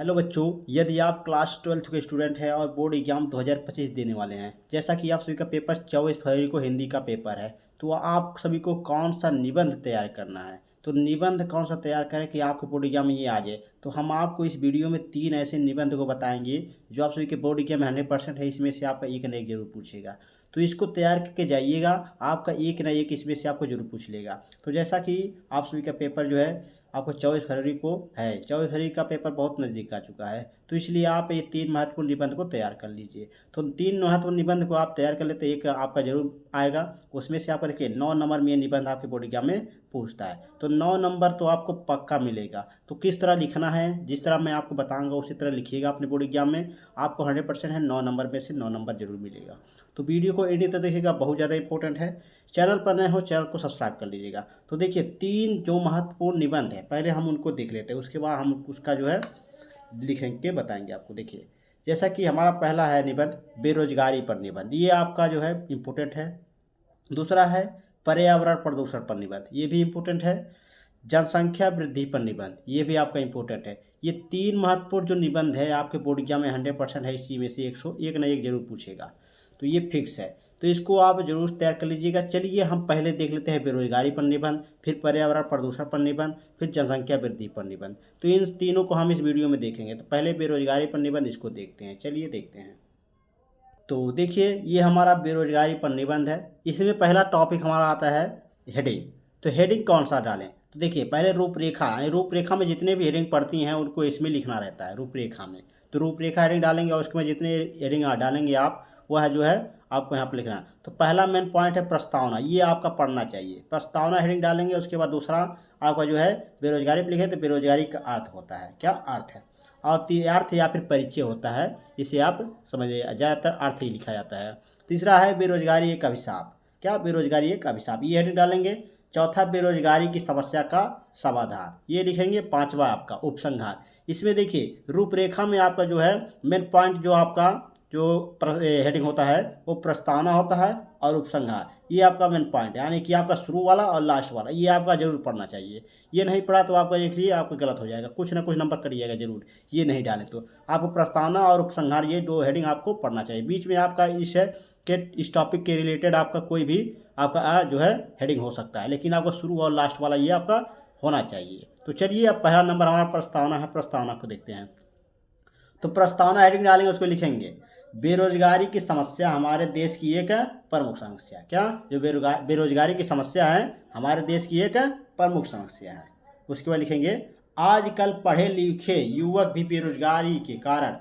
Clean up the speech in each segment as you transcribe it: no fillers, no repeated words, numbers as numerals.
Hello बच्चों, यदि आप क्लास 12th के स्टूडेंट हैं और बोर्ड एग्जाम 2025 देने वाले हैं, जैसा कि आप सभी का पेपर 24 फरवरी को हिंदी का पेपर है, तो आप सभी को कौन सा निबंध तैयार करना है। तो निबंध कौन सा तैयार करें कि आपके बोर्ड एग्जाम में ये आ जाए। तो हम आपको इस वीडियो में 3 ऐसे निबंध को बताएंगे जो आप सभी के बोर्ड एग्जाम में 100% है। इसमें से आपका एक न एक जरूर पूछेगा, तो इसको तैयार करके जाइएगा। आपका एक ना एक इसमें से आपको जरूर पूछ लेगा। तो जैसा कि आप सभी का पेपर जो है आपको 24 फरवरी को है, 24 फरवरी का पेपर बहुत नज़दीक आ चुका है, तो इसलिए आप ये 3 महत्वपूर्ण निबंध को तैयार कर लीजिए। तो 3 महत्वपूर्ण निबंध को आप तैयार कर लेते, एक आपका जरूर आएगा। उसमें से आपका देखिए 9 नंबर में ये निबंध आपके बोर्ड एग्जाम में पूछता है, तो 9 नंबर तो आपको पक्का मिलेगा। तो किस तरह लिखना है, जिस तरह मैं आपको बताऊँगा उसी तरह लिखिएगा अपने बोर्ड एग्जाम में। आपको 100% है, 9 नंबर में से 9 नंबर जरूर मिलेगा। तो वीडियो को एंड तक देखिएगा, बहुत ज़्यादा इंपॉर्टेंट है। चैनल पर नए हो, चैनल को सब्सक्राइब कर लीजिएगा। तो देखिए 3 जो महत्वपूर्ण निबंध है, पहले हम उनको देख लेते हैं, उसके बाद हम उसका जो है लिखेंगे बताएंगे आपको। देखिए जैसा कि हमारा पहला है निबंध बेरोजगारी पर निबंध, ये आपका जो है इम्पोर्टेंट है। दूसरा है पर्यावरण प्रदूषण पर निबंध, ये भी इम्पोर्टेंट है। जनसंख्या वृद्धि पर निबंध, ये भी आपका इम्पोर्टेंट है। ये 3 महत्वपूर्ण जो निबंध है आपके बोर्ड एग्जाम में 100% है, इसी में से 101 ना एक जरूर पूछेगा, तो ये फिक्स है। तो इसको आप जरूर तैयार कर लीजिएगा। चलिए हम पहले देख लेते हैं बेरोजगारी पर निबंध, फिर पर्यावरण प्रदूषण पर निबंध, फिर जनसंख्या वृद्धि पर निबंध। तो इन तीनों को हम इस वीडियो में देखेंगे। तो पहले बेरोजगारी पर निबंध, इसको देखते हैं। चलिए देखते हैं। तो देखिए ये हमारा बेरोजगारी पर निबंध है। इसमें पहला टॉपिक हमारा आता है हेडिंग। तो हेडिंग कौन सा डालें, तो देखिए पहले रूपरेखा, रूपरेखा में जितने भी हेडिंग पड़ती हैं उनको इसमें लिखना रहता है रूपरेखा में। तो रूपरेखा हेडिंग डालेंगे और उसके में जितने हेडिंग डालेंगे आप, वह जो है आपको यहाँ पर लिखना है। तो पहला मेन पॉइंट है प्रस्तावना, ये आपका पढ़ना चाहिए। प्रस्तावना हेडिंग डालेंगे, उसके बाद दूसरा आपका जो है बेरोजगारी पर लिखे, तो बेरोजगारी का अर्थ होता है, क्या अर्थ है, और अर्थ या फिर परिचय होता है, इसे आप समझिए। ज़्यादातर अर्थ ही लिखा जाता है। तीसरा है बेरोजगारी एक अभिशाप, क्या बेरोजगारी एक अभिशाप, ये हेडिंग डालेंगे। चौथा बेरोजगारी की समस्या का समाधान, ये लिखेंगे। पांचवा आपका उपसंहार। इसमें देखिए रूपरेखा में आपका जो है मेन पॉइंट जो आपका जो हेडिंग होता है वो प्रस्तावना होता है और उपसंहार, ये आपका मेन पॉइंट है। यानी कि आपका शुरू वाला और लास्ट वाला ये आपका जरूर पढ़ना चाहिए। ये नहीं पढ़ा तो आपका देखिए आपको गलत हो जाएगा, कुछ ना कुछ नंबर कटिएगा जरूर, ये नहीं डालें तो। आपको प्रस्तावना और उपसंहार ये 2 हेडिंग आपको पढ़ना चाहिए। बीच में आपका इस टॉपिक के रिलेटेड आपका कोई भी आपका जो है हेडिंग हो सकता है, लेकिन आपका शुरू और लास्ट वाला ये आपका होना चाहिए। तो चलिए अब पहला नंबर हमारा प्रस्तावना है, प्रस्तावना को देखते हैं। तो प्रस्तावना हेडिंग डालेंगे, उसको लिखेंगे बेरोजगारी की समस्या हमारे देश की एक प्रमुख समस्या, क्या जो बेरोजगारी की समस्या है हमारे देश की एक प्रमुख समस्या है। उसके बाद लिखेंगे आजकल पढ़े लिखे युवक भी बेरोजगारी के कारण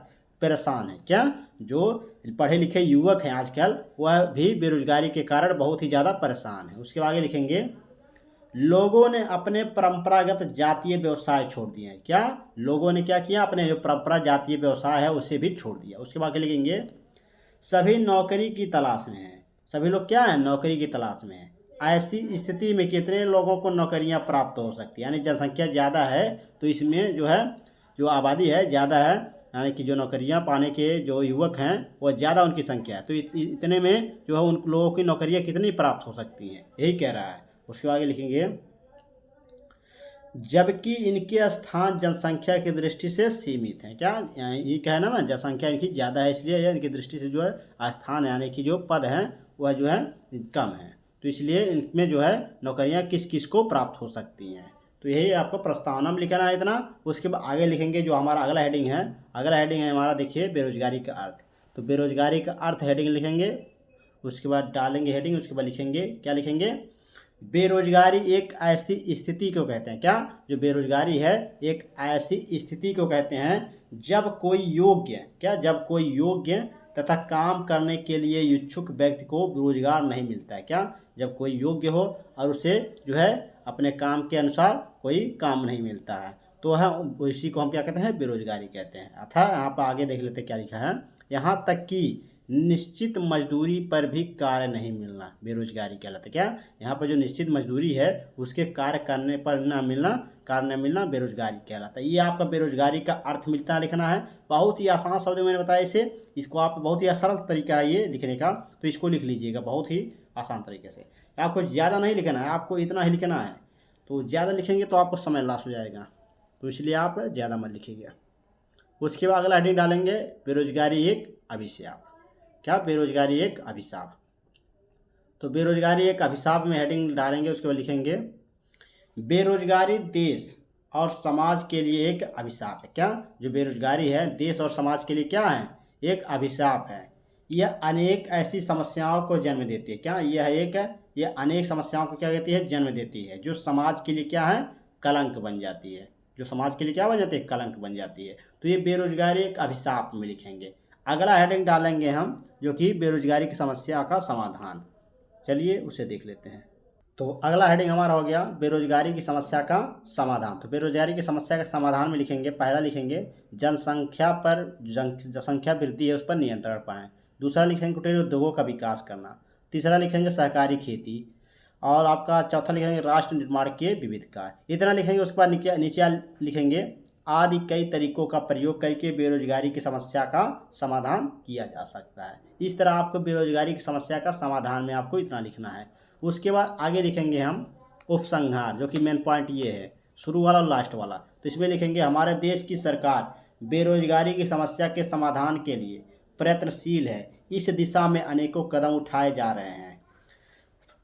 परेशान है, क्या जो पढ़े लिखे युवक हैं आजकल वह भी बेरोजगारी के कारण बहुत ही ज़्यादा परेशान है। उसके आगे लिखेंगे लोगों ने अपने परंपरागत जातीय व्यवसाय छोड़ दिए हैं, क्या लोगों ने क्या किया, अपने जो परंपरा जातीय व्यवसाय है उसे भी छोड़ दिया। उसके बाद लिखेंगे सभी नौकरी की तलाश में हैं, सभी लोग क्या है नौकरी की तलाश में हैं। ऐसी स्थिति में कितने लोगों को नौकरियां प्राप्त हो सकती है, यानी जनसंख्या ज़्यादा है तो इसमें जो है जो आबादी है ज़्यादा है, यानी कि जो नौकरियां पाने के जो युवक हैं वो ज़्यादा उनकी संख्या है। तो इतने में जो है उन लोगों की नौकरियां कितनी प्राप्त हो सकती हैं, यही कह रहा है। उसके आगे लिखेंगे जबकि इनके स्थान जनसंख्या की दृष्टि से सीमित हैं, क्या ये कहना ना जनसंख्या इनकी ज़्यादा है इसलिए इनकी दृष्टि से जो है स्थान यानी कि जो पद हैं वह जो है कम है, तो इसलिए इनमें जो है नौकरियां किस किस को प्राप्त हो सकती हैं। तो यही आपको प्रस्तावना में लिखना है इतना। उसके बाद आगे लिखेंगे जो हमारा अगला हेडिंग है, अगला हेडिंग है हमारा देखिए बेरोजगारी का अर्थ। तो बेरोजगारी का अर्थ हेडिंग लिखेंगे, उसके बाद डालेंगे हेडिंग, उसके बाद लिखेंगे क्या लिखेंगे बेरोजगारी एक ऐसी स्थिति को कहते हैं, क्या जो बेरोजगारी है एक ऐसी स्थिति को कहते हैं जब कोई योग्य, क्या जब कोई योग्य तथा काम करने के लिए इच्छुक व्यक्ति को रोजगार नहीं मिलता है, क्या जब कोई योग्य हो और उसे जो है अपने काम के अनुसार कोई काम नहीं मिलता है, तो है इसी को हम क्या कहते हैं बेरोजगारी कहते हैं। अतः यहाँ पर आगे देख लेते क्या लिखा है, यहाँ तक कि निश्चित मजदूरी पर भी कार्य नहीं मिलना बेरोजगारी कहलाता है, क्या यहाँ पर जो निश्चित मजदूरी है उसके कार्य करने पर ना मिलना, कार्य न मिलना बेरोजगारी कहलाता है। ये आपका बेरोजगारी का अर्थ मिलता है लिखना है। बहुत ही आसान शब्द मैंने बताया इसे, इसको आप बहुत ही सरल तरीका है ये लिखने का, तो इसको लिख लीजिएगा बहुत ही आसान तरीके से। आपको ज़्यादा नहीं लिखना है, आपको इतना ही लिखना है, तो ज़्यादा लिखेंगे तो आपको समय लॉस हो जाएगा, तो इसलिए आप ज़्यादा मत लिखिएगा। उसके बाद अगला हेडिंग डालेंगे बेरोजगारी एक अभिशाप। क्या? बेरोजगारी एक अभिशाप। तो बेरोजगारी एक अभिशाप में हेडिंग डालेंगे, उसके बाद लिखेंगे बेरोजगारी देश और समाज के लिए एक अभिशाप है। क्या? जो बेरोजगारी है देश और समाज के लिए क्या है? एक अभिशाप है। यह अनेक ऐसी समस्याओं को जन्म देती है। क्या? यह अनेक समस्याओं को क्या कहती है? जन्म देती है, जो समाज के लिए क्या है? कलंक बन जाती है। जो समाज के लिए क्या बन जाती है? कलंक बन जाती है। तो ये बेरोजगारी एक अभिशाप में लिखेंगे। अगला हेडिंग डालेंगे हम, जो कि बेरोजगारी की समस्या का समाधान। चलिए उसे देख लेते हैं। तो अगला हेडिंग हमारा हो गया बेरोजगारी की समस्या का समाधान। तो बेरोजगारी की समस्या के समाधान में लिखेंगे, पहला लिखेंगे जनसंख्या वृद्धि है उस पर नियंत्रण पाएं। दूसरा लिखेंगे कुटीर उद्योगों का विकास करना। तीसरा लिखेंगे सहकारी खेती। और आपका चौथा लिखेंगे राष्ट्र निर्माण के विविध कार्य। इतना लिखेंगे। उसके बाद नीचे लिखेंगे आदि कई तरीकों का प्रयोग करके बेरोजगारी की समस्या का समाधान किया जा सकता है। इस तरह आपको बेरोजगारी की समस्या का समाधान में आपको इतना लिखना है। उसके बाद आगे लिखेंगे हम उपसंहार, जो कि मेन पॉइंट ये है, शुरू वाला और लास्ट वाला। तो इसमें लिखेंगे हमारे देश की सरकार बेरोजगारी की समस्या के समाधान के लिए प्रयत्नशील है। इस दिशा में अनेकों कदम उठाए जा रहे हैं।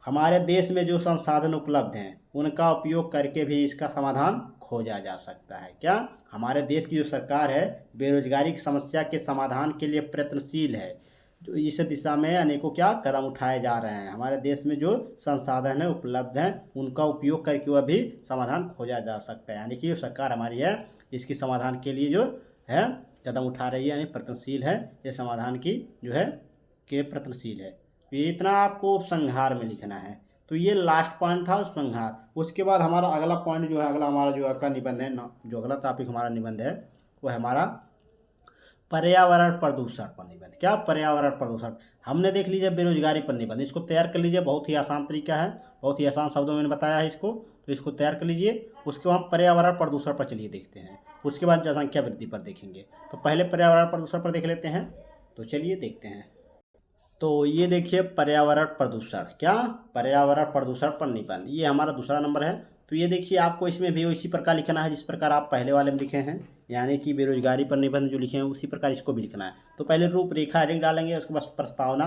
हमारे देश में जो संसाधन उपलब्ध हैं उनका उपयोग करके भी इसका समाधान खोजा जा सकता है। क्या? हमारे देश की जो सरकार है बेरोजगारी की समस्या के समाधान के लिए प्रयत्नशील है। तो इस दिशा में अनेकों क्या कदम उठाए जा रहे हैं। हमारे देश में जो संसाधन है उपलब्ध हैं उनका उपयोग करके वह भी समाधान खोजा जा सकता है। यानी कि जो सरकार हमारी है इसकी समाधान के लिए जो है कदम उठा रही है, यानी प्रयत्नशील है। ये समाधान की जो है के प्रयत्नशील है। तो ये इतना आपको उपसंहार में लिखना है। तो ये लास्ट पॉइंट था उपसंहार। उसके बाद हमारा अगला पॉइंट जो है, अगला हमारा जो आपका निबंध है ना, जो अगला टॉपिक हमारा निबंध है वो है हमारा पर्यावरण प्रदूषण पर निबंध। क्या? पर्यावरण प्रदूषण। हमने देख लीजिए बेरोजगारी पर निबंध, इसको तैयार कर लीजिए। बहुत ही आसान तरीका है, बहुत ही आसान शब्दों में मैंने बताया है इसको, तो इसको तैयार कर लीजिए। उसके बाद हम पर्यावरण प्रदूषण पर चलिए देखते हैं। उसके बाद जनसंख्या वृद्धि पर देखेंगे। तो पहले पर्यावरण प्रदूषण पर देख लेते हैं। तो चलिए देखते हैं। तो ये देखिए पर्यावरण प्रदूषण। क्या? पर्यावरण प्रदूषण पर निबंध, ये हमारा दूसरा नंबर है। तो ये देखिए आपको इसमें भी उसी प्रकार लिखना है जिस प्रकार आप पहले वाले में लिखे हैं, यानी कि बेरोजगारी पर निबंध जो लिखे हैं उसी प्रकार इसको भी लिखना है। तो पहले रूपरेखा हेडिंग डालेंगे, उसके बाद प्रस्तावना।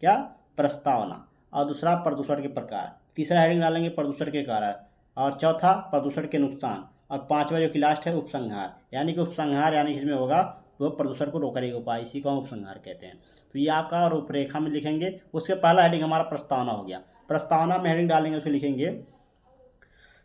क्या? प्रस्तावना। और दूसरा प्रदूषण के प्रकार। तीसरा हेडिंग डालेंगे प्रदूषण के कारण। और चौथा प्रदूषण के नुकसान। और पांचवा जो कि लास्ट है उपसंहार, यानी कि उपसंहार यानी इसमें होगा वो प्रदूषण को रोकने के उपाय, इसी को हम उपसंहार कहते हैं। तो ये आपका रूपरेखा में लिखेंगे। उसके पहला हेडिंग हमारा प्रस्तावना हो गया। प्रस्तावना में हेडिंग डालेंगे, उसको लिखेंगे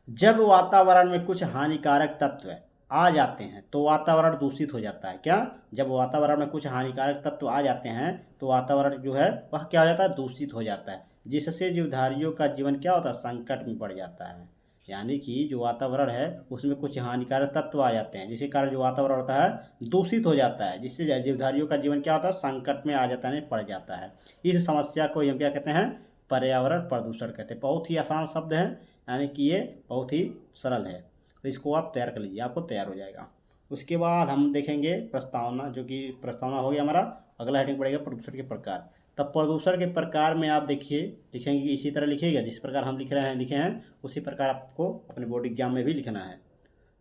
जब वातावरण में कुछ हानिकारक तत्व आ जाते हैं तो वातावरण दूषित हो जाता है। क्या? जब वातावरण में कुछ हानिकारक तत्व आ जाते हैं तो वातावरण जो है वह क्या हो जाता है? दूषित हो जाता है, जिससे जीवधारियों का जीवन क्या होता है? संकट में पड़ जाता है। यानी कि जो वातावरण है उसमें कुछ हानिकारक तत्व आ जाते हैं, जिसके कारण जो वातावरण होता है दूषित हो जाता है, जिससे जीवधारियों का जीवन क्या होता है? संकट में आ जाता है, पड़ जाता है। इस समस्या को हम क्या कहते हैं? पर्यावरण प्रदूषण कहते हैं। बहुत ही आसान शब्द है, यानी कि ये बहुत ही सरल है। तो इसको आप तैयार कर लीजिए, आपको तैयार हो जाएगा। उसके बाद हम देखेंगे प्रस्तावना, जो कि प्रस्तावना हो गया हमारा। अगला हेडिंग पड़ेगा प्रदूषण के प्रकार। तब प्रदूषण के प्रकार में आप देखिए लिखेंगे कि इसी तरह लिखिएगा जिस प्रकार हम लिखे हैं उसी प्रकार आपको अपने बोर्ड एग्जाम में भी लिखना है।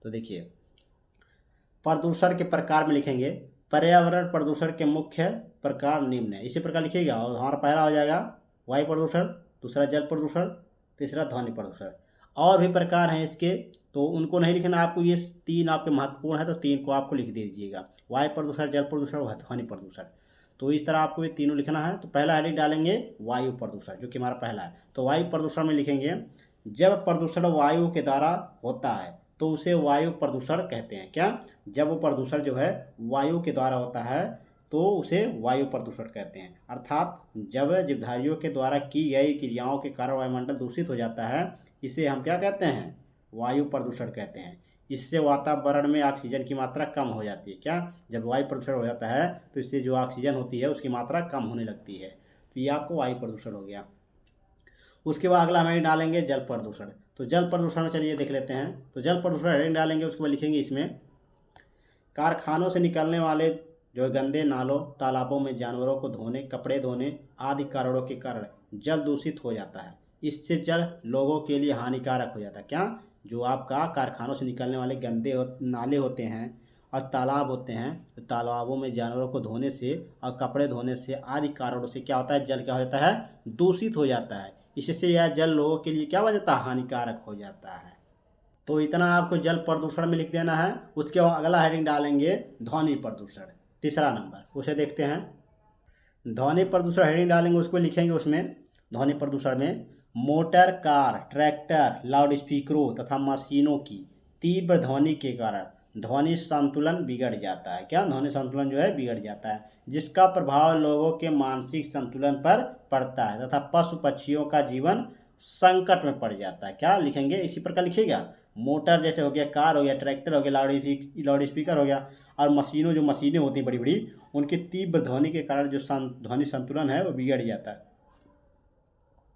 तो देखिए प्रदूषण के प्रकार में लिखेंगे पर्यावरण प्रदूषण के मुख्य प्रकार निम्न है, इसी प्रकार लिखिएगा। और हमारा पहला हो जाएगा वायु प्रदूषण, दूसरा जल प्रदूषण, तीसरा ध्वनि प्रदूषण। और भी प्रकार हैं इसके, तो उनको नहीं लिखना आपको, ये तीन आपके महत्वपूर्ण है तो तीन को आपको लिख दीजिएगा, वायु प्रदूषण, जल प्रदूषण और ध्वनि प्रदूषण। तो इस तरह आपको ये तीनों लिखना है। तो पहला हेडिंग डालेंगे वायु प्रदूषण, जो कि हमारा पहला है। तो वायु प्रदूषण में लिखेंगे जब प्रदूषण वायु के द्वारा होता है तो उसे वायु प्रदूषण कहते हैं। क्या? जब वो प्रदूषण जो है वायु के द्वारा होता है तो उसे वायु प्रदूषण कहते हैं। अर्थात जब जीवधारियों के द्वारा की गई क्रियाओं के कारण वायुमंडल दूषित हो जाता है, इसे हम क्या कहते हैं? वायु प्रदूषण कहते हैं। इससे वातावरण में ऑक्सीजन की मात्रा कम हो जाती है। क्या? जब वायु प्रदूषण हो जाता है तो इससे जो ऑक्सीजन होती है उसकी मात्रा कम होने लगती है। तो ये आपको वायु प्रदूषण हो गया। उसके बाद अगला हेडिंग डालेंगे जल प्रदूषण। तो जल प्रदूषण में चलिए देख लेते हैं। तो जल प्रदूषण हेडिंग डालेंगे, उसके बाद लिखेंगे इसमें कारखानों से निकलने वाले जो गंदे नालों तालाबों में जानवरों को धोने, कपड़े धोने आदि कारणों के कारण जल दूषित हो जाता है। इससे जल लोगों के लिए हानिकारक हो जाता है। क्या? जो आपका कारखानों से निकलने वाले गंदे नाले होते हैं और तालाब होते हैं, तो तालाबों में जानवरों को धोने से और कपड़े धोने से आदि कारणों से क्या होता है, जल क्या हो जाता है, दूषित हो जाता है। इससे यह जल लोगों के लिए क्या हो जाता है, हानिकारक हो जाता है। तो इतना आपको जल प्रदूषण में लिख देना है। उसके बाद अगला हेडिंग डालेंगे ध्वनि प्रदूषण, तीसरा नंबर, उसे देखते हैं। ध्वनि प्रदूषण हेडिंग डालेंगे, उसको लिखेंगे उसमें ध्वनि प्रदूषण में मोटर, कार, ट्रैक्टर, लाउड स्पीकरों तथा मशीनों की तीव्र ध्वनि के कारण ध्वनि संतुलन बिगड़ जाता है। क्या, ध्वनि संतुलन जो है बिगड़ जाता है, जिसका प्रभाव लोगों के मानसिक संतुलन पर पड़ता है तथा पशु पक्षियों का जीवन संकट में पड़ जाता है। क्या लिखेंगे, इसी प्रकार लिखिएगा। मोटर जैसे हो गया, कार हो गया, ट्रैक्टर हो गया, लाउड स्पीकर हो गया, और मशीनों, जो मशीनें होती हैं बड़ी बड़ी, उनकी तीव्र ध्वनि के कारण जो ध्वनि संतुलन है वो बिगड़ जाता है,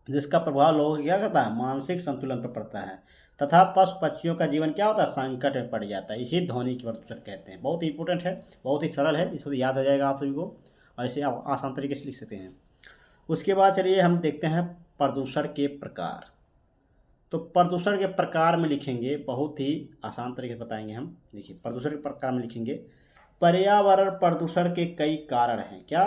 जिसका प्रभाव लोगों को क्या करता है, मानसिक संतुलन पर पड़ता है तथा पशु पक्षियों का जीवन क्या होता है, संकट में पड़ जाता है। इसे ध्वनि की प्रदूषण कहते हैं। बहुत ही इंपॉर्टेंट है, बहुत ही सरल है, इसको याद हो जाएगा आप सभी को, और इसे आप आसान तरीके से लिख सकते हैं। उसके बाद चलिए हम देखते हैं प्रदूषण के प्रकार। तो प्रदूषण के प्रकार में लिखेंगे, बहुत ही आसान तरीके से बताएंगे हम। देखिए, प्रदूषण के प्रकार में लिखेंगे पर्यावरण प्रदूषण के कई कारण हैं। क्या,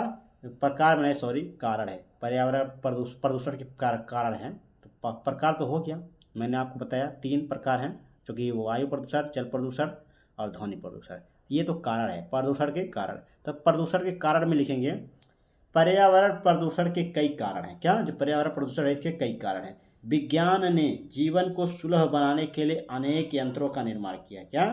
प्रकार में सॉरी कारण है, पर्यावरण प्रदूषण के कारण हैं। तो प्रकार तो हो गया, मैंने आपको बताया 3 प्रकार हैं, जो कि वायु प्रदूषण, जल प्रदूषण और ध्वनि प्रदूषण। ये तो कारण है, प्रदूषण के कारण। तो प्रदूषण के कारण में लिखेंगे पर्यावरण प्रदूषण के कई कारण हैं। क्या, जो पर्यावरण प्रदूषण है इसके कई कारण हैं। विज्ञान ने जीवन को सुलभ बनाने के लिए अनेक यंत्रों का निर्माण किया। क्या,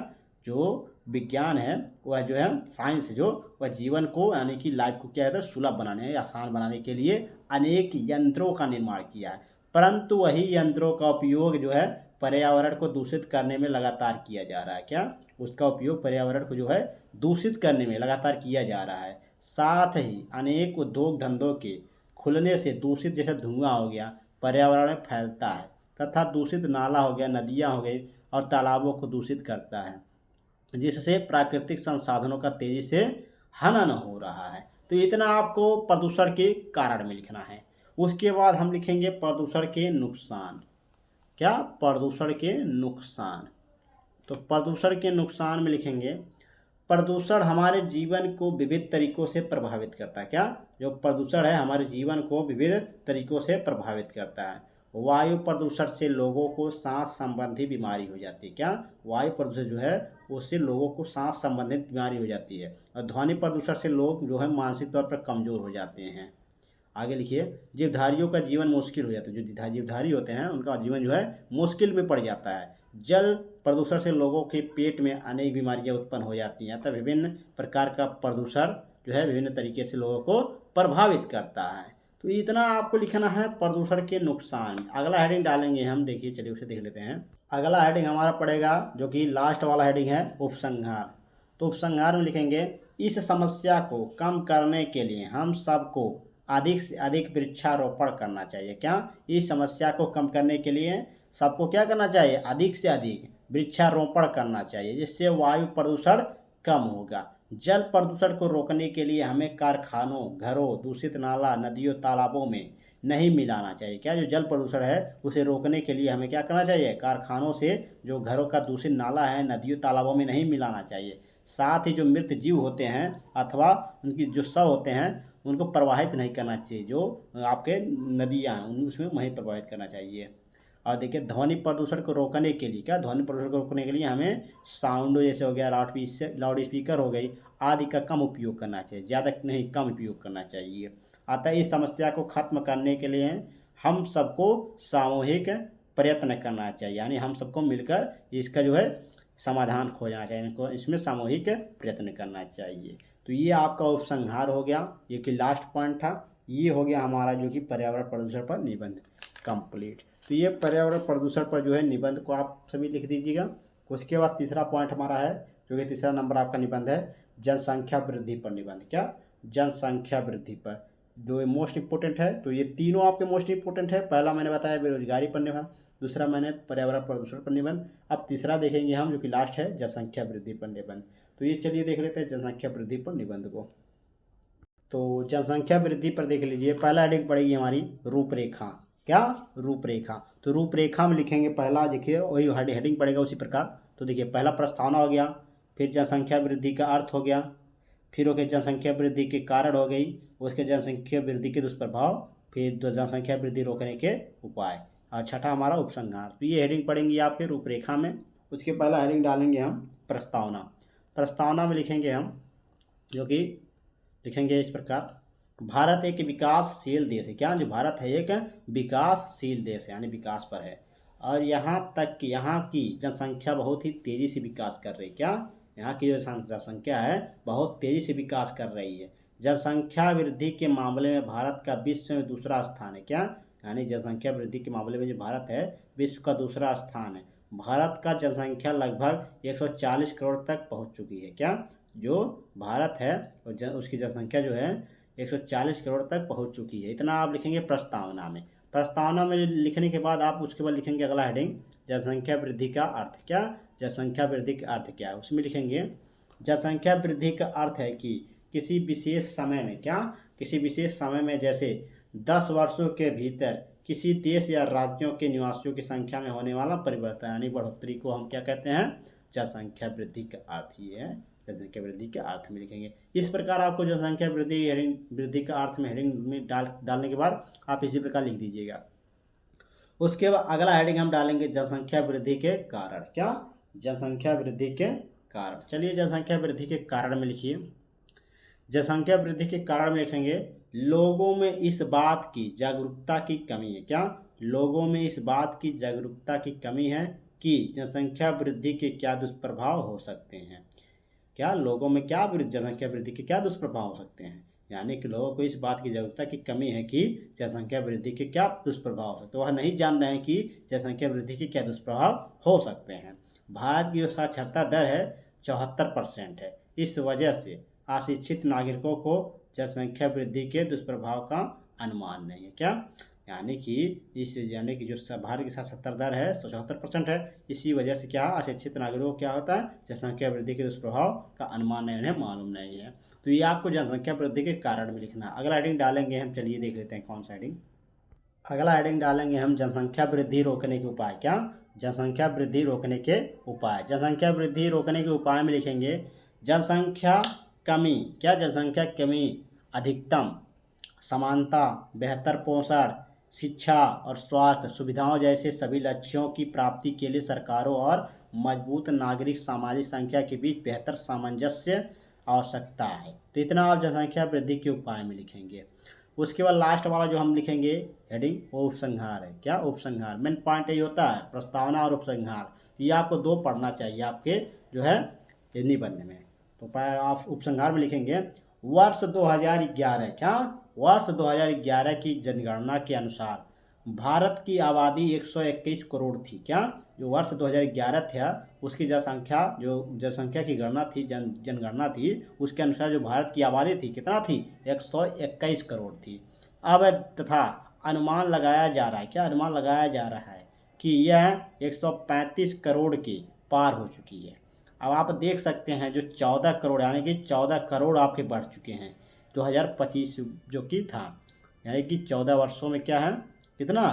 जो विज्ञान है वह जो है साइंस, जो वह जीवन को यानी कि लाइफ को क्या है, सुलभ बनाने, आसान बनाने के लिए अनेक यंत्रों का निर्माण किया है, परंतु वही यंत्रों का उपयोग जो है पर्यावरण को दूषित करने में लगातार किया जा रहा है। क्या, उसका उपयोग पर्यावरण को जो है दूषित करने में लगातार किया जा रहा है। साथ ही अनेक उद्योग धंधों के खुलने से दूषित जैसे धुआं हो गया पर्यावरण में फैलता है तथा दूषित नाला हो गया, नदियाँ हो गई और तालाबों को दूषित करता है, जिससे प्राकृतिक संसाधनों का तेजी से हनन हो रहा है। तो इतना आपको प्रदूषण के कारण में लिखना है। उसके बाद हम लिखेंगे प्रदूषण के नुकसान। क्या, प्रदूषण के नुकसान। तो प्रदूषण के नुकसान में लिखेंगे प्रदूषण हमारे जीवन को विविध तरीकों से प्रभावित करता है। क्या, जो प्रदूषण है हमारे जीवन को विविध तरीकों से प्रभावित करता है। वायु प्रदूषण से लोगों को सांस संबंधी बीमारी हो जाती है। क्या, वायु प्रदूषण जो है उससे लोगों को सांस संबंधित बीमारी हो जाती है। और ध्वनि प्रदूषण से लोग जो है मानसिक तौर पर कमज़ोर हो जाते हैं। आगे लिखिए, जीवधारियों का जीवन मुश्किल हो जाता है। जो जीवधारी होते हैं उनका जीवन जो है मुश्किल में पड़ जाता है। जल प्रदूषण से लोगों के पेट में अनेक बीमारियां उत्पन्न हो जाती हैं। अतः विभिन्न प्रकार का प्रदूषण जो है विभिन्न तरीके से लोगों को प्रभावित करता है। तो इतना आपको लिखना है प्रदूषण के नुकसान। अगला हेडिंग डालेंगे हम, देखिए चलिए उसे देख लेते हैं। अगला हेडिंग हमारा पड़ेगा जो कि लास्ट वाला हेडिंग है, उपसंहार। तो उपसंहार में लिखेंगे इस समस्या को कम करने के लिए हम सबको अधिक से अधिक वृक्षारोपण करना चाहिए। क्या, इस समस्या को कम करने के लिए सबको क्या करना चाहिए, अधिक से अधिक वृक्षारोपण करना चाहिए, जिससे वायु प्रदूषण कम होगा। जल प्रदूषण को रोकने के लिए हमें कारखानों, घरों, दूषित नाला, नदियों, तालाबों में नहीं मिलाना चाहिए। क्या, जो जल प्रदूषण है उसे रोकने के लिए हमें क्या करना चाहिए, कारखानों से जो घरों का दूषित नाला है नदियों तालाबों में नहीं मिलाना चाहिए। साथ ही जो मृत जीव होते हैं अथवा उनकी जो शव होते हैं उनको प्रवाहित नहीं करना चाहिए, जो आपके नदियाँ हैं उसमें नहीं प्रवाहित करना चाहिए। और देखिए, ध्वनि प्रदूषण को रोकने के लिए, क्या, ध्वनि प्रदूषण को रोकने के लिए हमें साउंड जैसे हो गया, लाउड स्पीकर हो गई आदि का कम उपयोग करना चाहिए, ज़्यादा नहीं कम उपयोग करना चाहिए। अतः इस समस्या को खत्म करने के लिए हम सबको सामूहिक प्रयत्न करना चाहिए, यानी हम सबको मिलकर इसका जो है समाधान खोजना चाहिए, इनको इसमें सामूहिक प्रयत्न करना चाहिए। तो ये आपका उपसंहार हो गया, ये कि लास्ट पॉइंट था। ये हो गया हमारा जो कि पर्यावरण प्रदूषण पर निबंध कंप्लीट। तो ये पर्यावरण प्रदूषण पर जो है निबंध को आप सभी लिख दीजिएगा। उसके बाद तीसरा पॉइंट हमारा है जो कि तीसरा नंबर आपका निबंध है जनसंख्या वृद्धि पर निबंध। क्या, जनसंख्या वृद्धि पर, जो मोस्ट इंपोर्टेंट है। तो ये तीनों आपके मोस्ट इंपोर्टेंट है। पहला मैंने बताया बेरोजगारी पर निबंध, दूसरा मैंने पर्यावरण प्रदूषण पर निबंध, अब तीसरा देखेंगे हम जो कि लास्ट है जनसंख्या वृद्धि पर निबंध। तो ये चलिए देख लेते हैं जनसंख्या वृद्धि पर निबंध को। तो जनसंख्या वृद्धि पर देख लीजिए, पहला हेडिंग पड़ेगी हमारी रूपरेखा। क्या, रूपरेखा। तो रूपरेखा में लिखेंगे पहला, देखिए वही हेडिंग पड़ेगा उसी प्रकार। तो देखिए, पहला प्रस्तावना हो गया, फिर जनसंख्या वृद्धि का अर्थ हो गया, फिर हो गया जनसंख्या वृद्धि के कारण हो गई, उसके जनसंख्या वृद्धि के दुष्प्रभाव, फिर जनसंख्या वृद्धि रोकने के उपाय, और छठा हमारा उपसंहार। तो ये हेडिंग पढ़ेंगे आप फिर रूपरेखा में। उसके पहला हेडिंग डालेंगे हम प्रस्तावना। प्रस्तावना में लिखेंगे हम, जो कि लिखेंगे इस प्रकार, भारत एक विकासशील देश है। क्या, जो भारत है एक विकासशील देश है, यानी विकास पर है, और यहाँ तक कि यहाँ की जनसंख्या बहुत ही तेज़ी से विकास कर रही है। क्या, यहाँ की जो जनसंख्या है बहुत तेज़ी से विकास कर रही है। जनसंख्या वृद्धि के मामले में भारत का विश्व में दूसरा स्थान है। क्या, यानी जनसंख्या वृद्धि के मामले में जो भारत है विश्व का दूसरा स्थान है। भारत का जनसंख्या लगभग 140 करोड़ तक पहुँच चुकी है। क्या, जो भारत है उसकी जनसंख्या जो है 140 करोड़ तक पहुँच चुकी है। इतना आप लिखेंगे प्रस्तावना में। प्रस्तावना में लिखने के बाद आप उसके बाद लिखेंगे अगला हेडिंग, जनसंख्या वृद्धि का अर्थ। क्या, जनसंख्या वृद्धि का अर्थ क्या है, उसमें लिखेंगे जनसंख्या वृद्धि का अर्थ है कि किसी विशेष समय में, क्या, किसी विशेष समय में जैसे 10 वर्षों के भीतर किसी देश या राज्यों के निवासियों की संख्या में होने वाला परिवर्तन, यानी बढ़ोतरी को हम क्या कहते हैं, जनसंख्या वृद्धि का अर्थ ये है। जनसंख्या वृद्धि के अर्थ में लिखेंगे। इस प्रकार आपको जनसंख्या वृद्धि का अर्थ में हेडिंग में डालने के बाद आप इसी प्रकार लिख दीजिएगा। उसके बाद अगला हेडिंग हम डालेंगे जनसंख्या वृद्धि के कारण। क्या, जनसंख्या वृद्धि के कारण। चलिए जनसंख्या वृद्धि के कारण में लिखिए। जनसंख्या वृद्धि के कारण में लिखेंगे लोगों में इस बात की जागरूकता की कमी है। क्या, लोगों में इस बात की जागरूकता की कमी है कि जनसंख्या वृद्धि के क्या दुष्प्रभाव हो सकते हैं। क्या, लोगों में क्या जनसंख्या वृद्धि के क्या दुष्प्रभाव हो सकते हैं, यानी कि लोगों को इस बात की जागरूकता की कमी है कि जनसंख्या वृद्धि के क्या दुष्प्रभाव हो सकते हैं। वह नहीं जान रहे हैं कि जनसंख्या वृद्धि के क्या दुष्प्रभाव हो सकते हैं। भारत की जो साक्षरता दर है 74% है। इस वजह से अशिक्षित नागरिकों को जनसंख्या वृद्धि के दुष्प्रभाव का अनुमान नहीं है। क्या, यानी कि जो भारत की साक्षरता दर है 74% है, इसी वजह से क्या अशिक्षित नागरिकों को क्या होता है, जनसंख्या वृद्धि के दुष्प्रभाव का अनुमान नहीं है, मालूम नहीं है। तो ये आपको जनसंख्या वृद्धि के कारण में लिखना है। अगला हेडिंग डालेंगे हम, चलिए देख लेते हैं कौन सा हेडिंग। अगला हेडिंग डालेंगे हम जनसंख्या वृद्धि रोकने के उपाय। क्या, जनसंख्या वृद्धि रोकने के उपाय। जनसंख्या वृद्धि रोकने के उपाय में लिखेंगे जनसंख्या कमी। क्या, जनसंख्या कमी, अधिकतम समानता, बेहतर पोषण, शिक्षा और स्वास्थ्य सुविधाओं जैसे सभी लक्ष्यों की प्राप्ति के लिए सरकारों और मजबूत नागरिक सामाजिक संख्या के बीच बेहतर सामंजस्य आवश्यकता है। तो इतना आप जनसंख्या वृद्धि के उपाय में लिखेंगे। उसके बाद लास्ट वाला जो हम लिखेंगे हेडिंग वो उपसंहार है। क्या, उपसंहार। मेन पॉइंट यही होता है, प्रस्तावना और उपसंहार। ये आपको 2 पढ़ना चाहिए आपके जो है निबंध में। तो आप उपसंहार में लिखेंगे वर्ष 2011। क्या, वर्ष 2011 की जनगणना के अनुसार भारत की आबादी 121 करोड़ थी। क्या, जो वर्ष 2011 था उसकी जनसंख्या की गणना थी, जनगणना थी, उसके अनुसार जो भारत की आबादी थी कितना थी, 121 करोड़ थी। अब तथा अनुमान लगाया जा रहा है। क्या, अनुमान लगाया जा रहा है कि यह 135 करोड़ के पार हो चुकी है। अब आप देख सकते हैं जो 14 करोड़ यानी कि 14 करोड़ आपके बढ़ चुके हैं 2025 जो कि था, यानी कि 14 वर्षों में क्या है, कितना,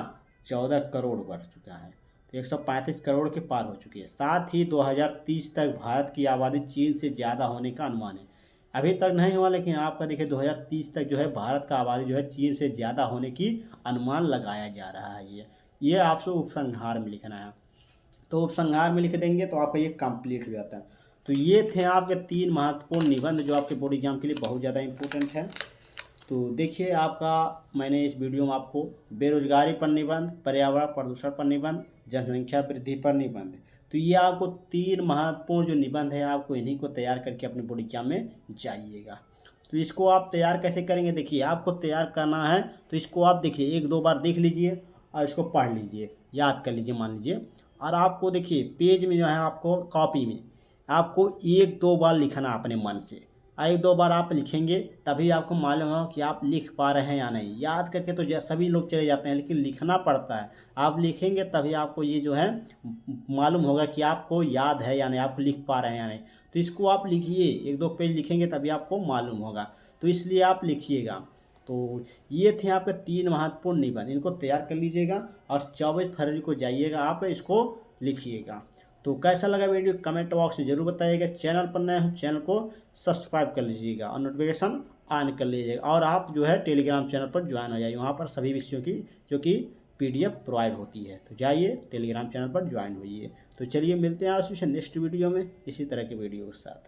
14 करोड़ बढ़ चुका है। तो 135 करोड़ के पार हो चुकी है। साथ ही 2030 तक भारत की आबादी चीन से ज़्यादा होने का अनुमान है। अभी तक नहीं हुआ, लेकिन आपका देखिए 2030 तक जो है भारत का आबादी जो है चीन से ज़्यादा होने की अनुमान लगाया जा रहा है। ये आपसे उपसंहार में लिखना है। तो उपसंहार में लिख देंगे तो आपका ये कंप्लीट हो जाता है। तो ये थे आपके 3 महत्वपूर्ण निबंध जो आपके बोर्ड एग्जाम के लिए बहुत ज़्यादा इम्पोर्टेंट है। तो देखिए आपका मैंने इस वीडियो में आपको बेरोजगारी पर निबंध, पर्यावरण प्रदूषण पर निबंध, जनसंख्या वृद्धि पर निबंध, तो ये आपको 3 महत्वपूर्ण जो निबंध है आपको इन्हीं को तैयार करके अपने बोर्ड एग्जाम में जाइएगा। तो इसको आप तैयार कैसे करेंगे, देखिए आपको तैयार करना है तो इसको आप देखिए 1-2 बार देख लीजिए और इसको पढ़ लीजिए, याद कर लीजिए मान लीजिए, और आपको देखिए पेज में जो है आपको कॉपी में आपको 1-2 बार लिखना अपने मन से। 1-2 बार आप लिखेंगे तभी आपको मालूम हो कि आप लिख पा रहे हैं या नहीं। याद करके तो सभी लोग चले जाते हैं, लेकिन लिखना पड़ता है। आप लिखेंगे तभी आपको ये जो है मालूम होगा कि आपको याद है या नहीं, आप लिख पा रहे हैं या नहीं। तो इसको आप लिखिए, 1-2 पेज लिखेंगे तभी आपको मालूम होगा, तो इसलिए आप लिखिएगा। तो ये थे आपके 3 महत्वपूर्ण निबंध, इनको तैयार कर लीजिएगा और 24 फरवरी को जाइएगा, आप इसको लिखिएगा। तो कैसा लगा वीडियो कमेंट बॉक्स में जरूर बताइएगा। चैनल पर नए हो चैनल को सब्सक्राइब कर लीजिएगा और नोटिफिकेशन ऑन कर लीजिएगा, और आप जो है टेलीग्राम चैनल पर ज्वाइन हो जाइए, वहाँ पर सभी विषयों की जो कि PDF प्रोवाइड होती है। तो जाइए टेलीग्राम चैनल पर ज्वाइन होइए। तो चलिए मिलते हैं आपसे नेक्स्ट वीडियो में इसी तरह के वीडियो के साथ।